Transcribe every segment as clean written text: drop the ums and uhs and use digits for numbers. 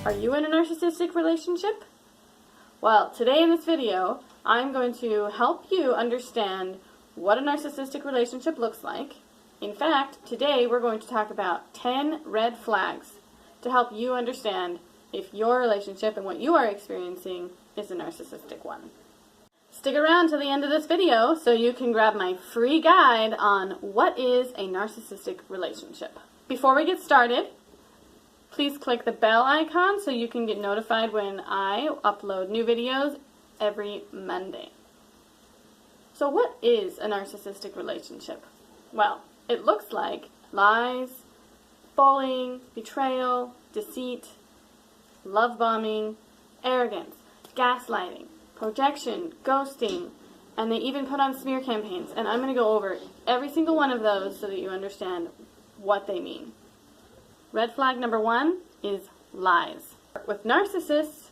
Are you in a narcissistic relationship? Well, today in this video, I'm going to help you understand what a narcissistic relationship looks like. In fact, today we're going to talk about 10 red flags to help you understand if your relationship and what you are experiencing is a narcissistic one. Stick around to the end of this video so you can grab my free guide on what is a narcissistic relationship. Before we get started, please click the bell icon so you can get notified when I upload new videos every Monday. So what is a narcissistic relationship? Well, it looks like lies, bullying, betrayal, deceit, love bombing, arrogance, gaslighting, projection, ghosting, and they even put on smear campaigns. And I'm going to go over every single one of those so that you understand what they mean. Red flag number 1 is lies. With narcissists,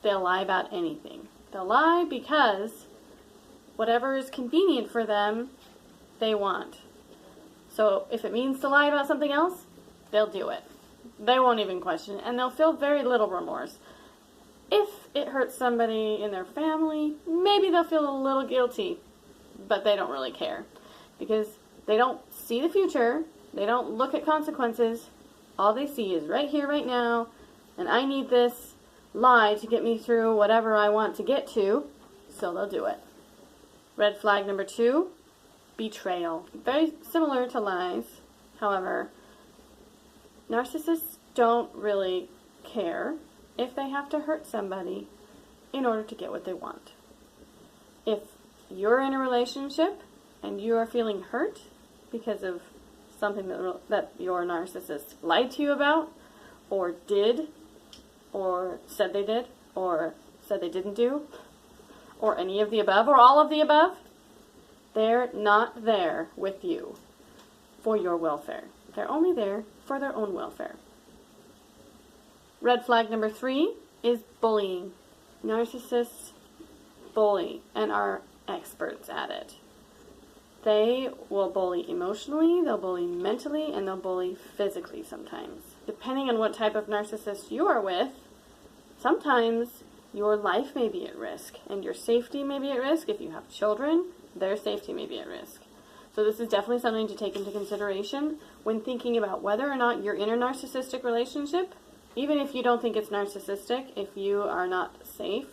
they'll lie about anything. They'll lie because whatever is convenient for them, they want. So if it means to lie about something else, they'll do it. They won't even question it, and they'll feel very little remorse. If it hurts somebody in their family, maybe they'll feel a little guilty, but they don't really care because they don't see the future. They don't look at consequences. All they see is right here, right now, and I need this lie to get me through whatever I want to get to, so they'll do it. Red flag number 2, betrayal. Very similar to lies. However, narcissists don't really care if they have to hurt somebody in order to get what they want. If you're in a relationship and you are feeling hurt because of something that your narcissist lied to you about, or did, or said they did, or said they didn't do, or any of the above, or all of the above, they're not there with you for your welfare. They're only there for their own welfare. Red flag number 3 is bullying. Narcissists bully and are experts at it. They will bully emotionally, they'll bully mentally, and they'll bully physically sometimes. Depending on what type of narcissist you are with, sometimes your life may be at risk, and your safety may be at risk. If you have children, their safety may be at risk. So this is definitely something to take into consideration when thinking about whether or not you're in a narcissistic relationship. Even if you don't think it's narcissistic, if you are not safe,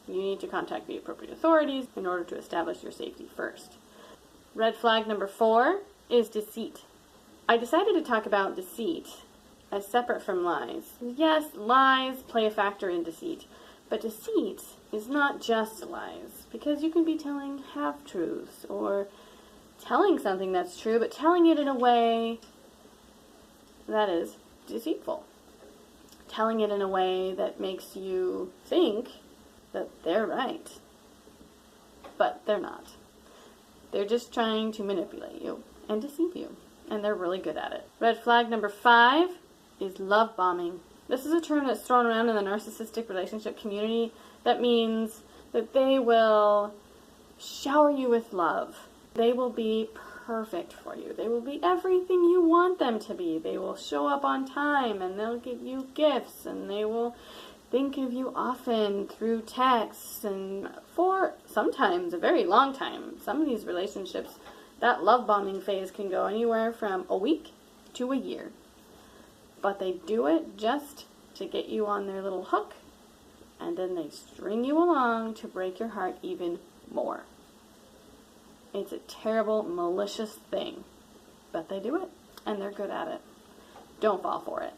you need to contact the appropriate authorities in order to establish your safety first. Red flag number 4 is deceit. I decided to talk about deceit as separate from lies. Yes, lies play a factor in deceit, but deceit is not just lies, because you can be telling half-truths or telling something that's true, but telling it in a way that is deceitful. Telling it in a way that makes you think that they're right, but they're not. They're just trying to manipulate you and deceive you, and they're really good at it. Red flag number 5 is love bombing. This is a term that's thrown around in the narcissistic relationship community that means that they will shower you with love. They will be perfect for you. They will be everything you want them to be. They will show up on time, and they'll give you gifts, and they will think of you often through texts, and for sometimes a very long time. Some of these relationships, that love bombing phase can go anywhere from a week to a year. But they do it just to get you on their little hook, and then they string you along to break your heart even more. It's a terrible, malicious thing, but they do it, and they're good at it. Don't fall for it.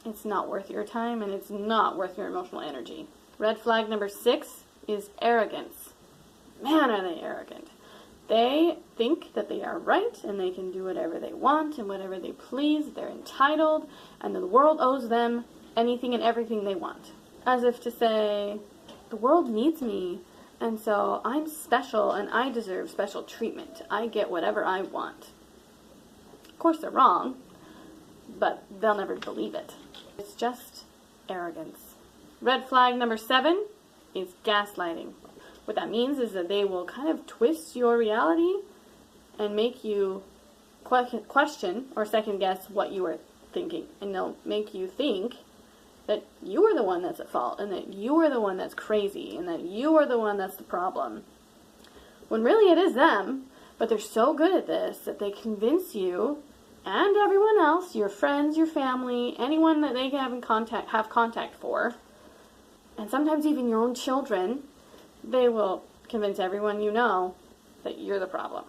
It's not worth your time, and it's not worth your emotional energy. Red flag number 6 is arrogance. Man, are they arrogant. They think that they are right, and they can do whatever they want and whatever they please. They're entitled, and the world owes them anything and everything they want. As if to say, the world needs me, and so I'm special, and I deserve special treatment. I get whatever I want. Of course, they're wrong, but they'll never believe it. It's just arrogance. Red flag number 7 is gaslighting. What that means is that they will kind of twist your reality and make you question or second guess what you are thinking, and they'll make you think that you are the one that's at fault, and that you are the one that's crazy, and that you are the one that's the problem. When really it is them, but they're so good at this that they convince you and everyone else, your friends, your family, anyone that they have contact for, and sometimes even your own children, they will convince everyone you know that you're the problem.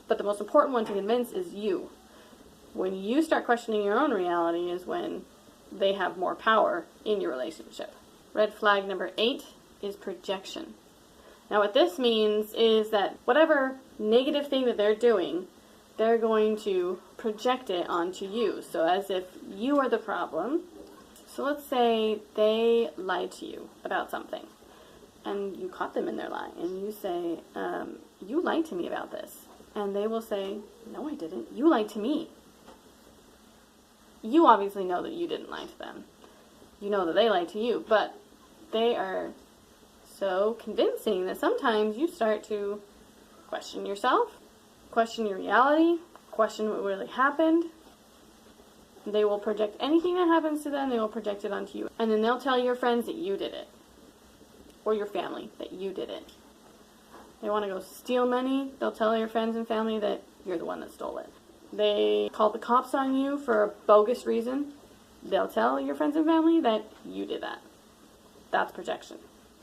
But the most important one to convince is you. When you start questioning your own reality is when they have more power in your relationship. Red flag number 8 is projection. Now what this means is that whatever negative thing that they're doing, they're going to project it onto you. So as if you are the problem. So let's say they lied to you about something, and you caught them in their lie, and you say, you lied to me about this. And they will say, no, I didn't. You lied to me. You obviously know that you didn't lie to them. You know that they lied to you, but they are so convincing that sometimes you start to question yourself, question your reality, question what really happened. They will project anything that happens to them, they will project it onto you. And then they'll tell your friends that you did it. Or your family that you did it. They want to go steal money, they'll tell your friends and family that you're the one that stole it. They call the cops on you for a bogus reason. They'll tell your friends and family that you did that. That's projection.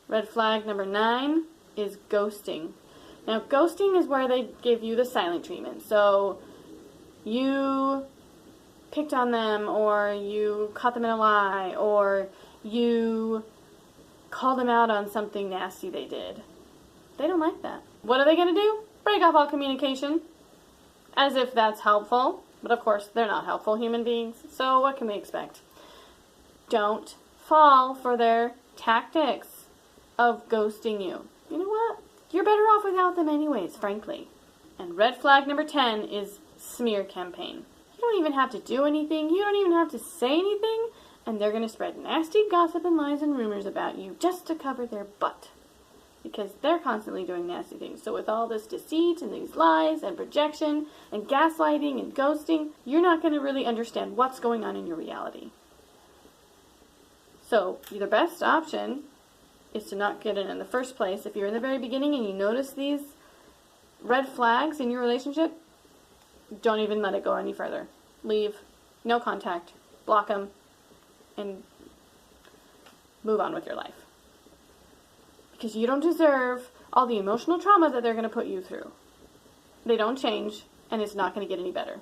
Red flag number 9 is ghosting. Now, ghosting is where they give you the silent treatment. So, you picked on them, or you caught them in a lie, or you called them out on something nasty they did. They don't like that. What are they going to do? Break off all communication. As if that's helpful. But of course, they're not helpful human beings. So what can we expect? Don't fall for their tactics of ghosting you. You know what? You're better off without them anyways, frankly. And red flag number 10 is smear campaign. You don't even have to do anything. You don't even have to say anything. And they're going to spread nasty gossip and lies and rumors about you just to cover their butt. Because they're constantly doing nasty things. So with all this deceit and these lies and projection and gaslighting and ghosting, you're not going to really understand what's going on in your reality. So the best option is to not get in the first place. If you're in the very beginning and you notice these red flags in your relationship, don't even let it go any further. Leave, no contact, block them, and move on with your life. Because you don't deserve all the emotional trauma that they're going to put you through. They don't change, and it's not going to get any better.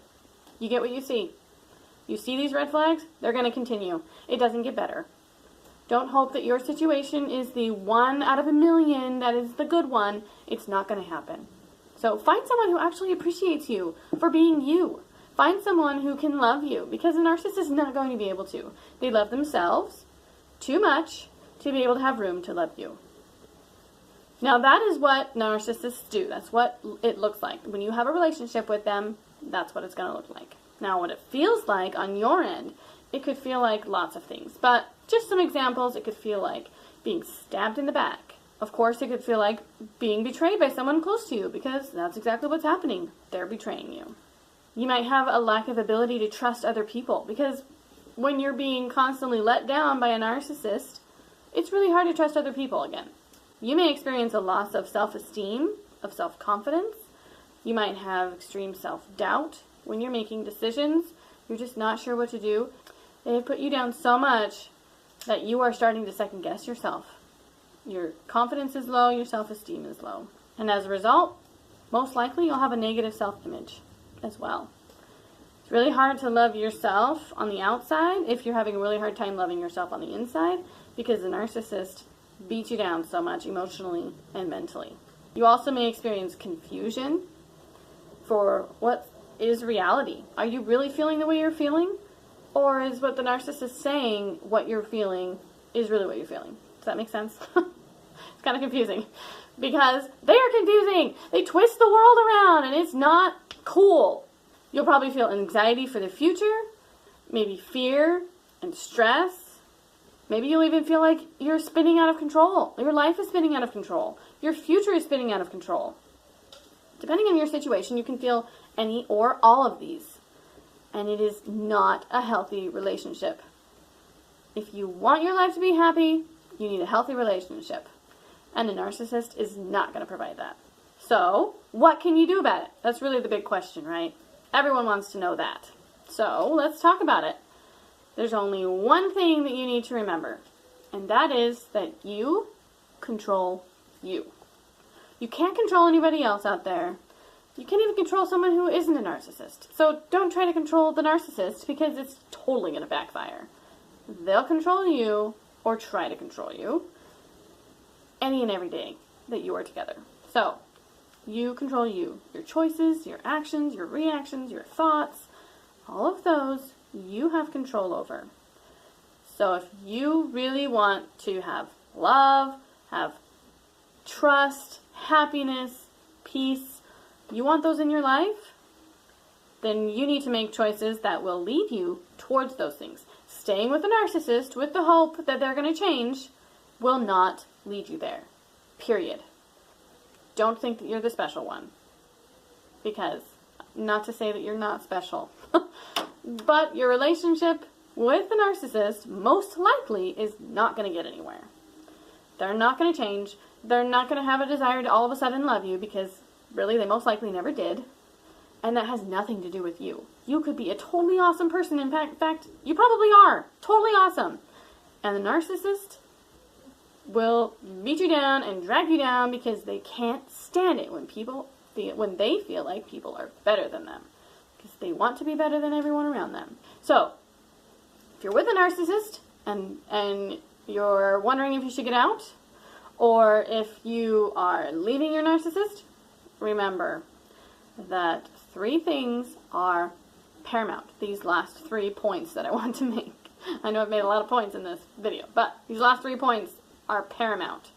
You get what you see. You see these red flags, they're going to continue. It doesn't get better. Don't hope that your situation is the 1 out of a million that is the good one. It's not going to happen. So find someone who actually appreciates you for being you. Find someone who can love you, because a narcissist is not going to be able to. They love themselves too much to be able to have room to love you. Now that is what narcissists do. That's what it looks like. When you have a relationship with them, that's what it's going to look like. Now what it feels like on your end, it could feel like lots of things. But just some examples, it could feel like being stabbed in the back. Of course, it could feel like being betrayed by someone close to you, because that's exactly what's happening. They're betraying you. You might have a lack of ability to trust other people, because when you're being constantly let down by a narcissist, it's really hard to trust other people again. You may experience a loss of self-esteem, of self-confidence. You might have extreme self-doubt when you're making decisions. You're just not sure what to do. They have put you down so much that you are starting to second-guess yourself. Your confidence is low, your self-esteem is low. And as a result, most likely you'll have a negative self-image as well. It's really hard to love yourself on the outside if you're having a really hard time loving yourself on the inside, because the narcissist beat you down so much emotionally and mentally. You also may experience confusion for what is reality. Are you really feeling the way you're feeling? Or is what the narcissist saying what you're feeling is really what you're feeling? Does that make sense? It's kind of confusing. Because they are confusing. They twist the world around and it's not cool. You'll probably feel anxiety for the future, maybe fear and stress. Maybe you'll even feel like you're spinning out of control. Your life is spinning out of control. Your future is spinning out of control. Depending on your situation, you can feel any or all of these. And it is not a healthy relationship. If you want your life to be happy, you need a healthy relationship. And a narcissist is not going to provide that. So, what can you do about it? That's really the big question, right? Everyone wants to know that. So, let's talk about it. There's only one thing that you need to remember, and that is that you control you. You can't control anybody else out there. You can't even control someone who isn't a narcissist. So don't try to control the narcissist, because it's totally going to backfire. They'll control you, or try to control you, any and every day that you are together. So, you control you. Your choices, your actions, your reactions, your thoughts, all of those you have control over. So if you really want to have love, have trust, happiness, peace, you want those in your life, then you need to make choices that will lead you towards those things. Staying with a narcissist with the hope that they're going to change will not lead you there. Period. Don't think that you're the special one. Because, not to say that you're not special, but your relationship with a narcissist most likely is not going to get anywhere. They're not going to change. They're not going to have a desire to all of a sudden love you, because really they most likely never did. And that has nothing to do with you. You could be a totally awesome person. In fact, you probably are. Totally awesome. And the narcissist will beat you down and drag you down because they can't stand it when they feel like people are better than them. Because they want to be better than everyone around them. So, if you're with a narcissist and you're wondering if you should get out, or if you are leaving your narcissist, remember that 3 things are paramount. These last 3 points that I want to make. I know I've made a lot of points in this video, but these last 3 points are paramount.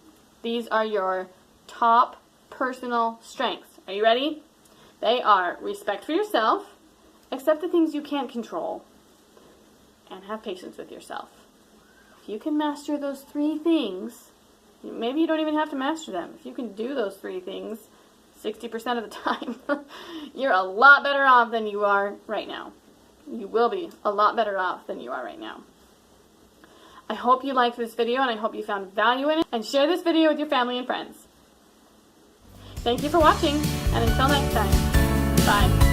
These are your top personal strengths. Are you ready? They are respect for yourself, accept the things you can't control, and have patience with yourself. If you can master those 3 things, maybe you don't even have to master them. If you can do those 3 things 60% of the time, you're a lot better off than you are right now. You will be a lot better off than you are right now. I hope you liked this video, and I hope you found value in it, and share this video with your family and friends. Thank you for watching, and until next time, bye.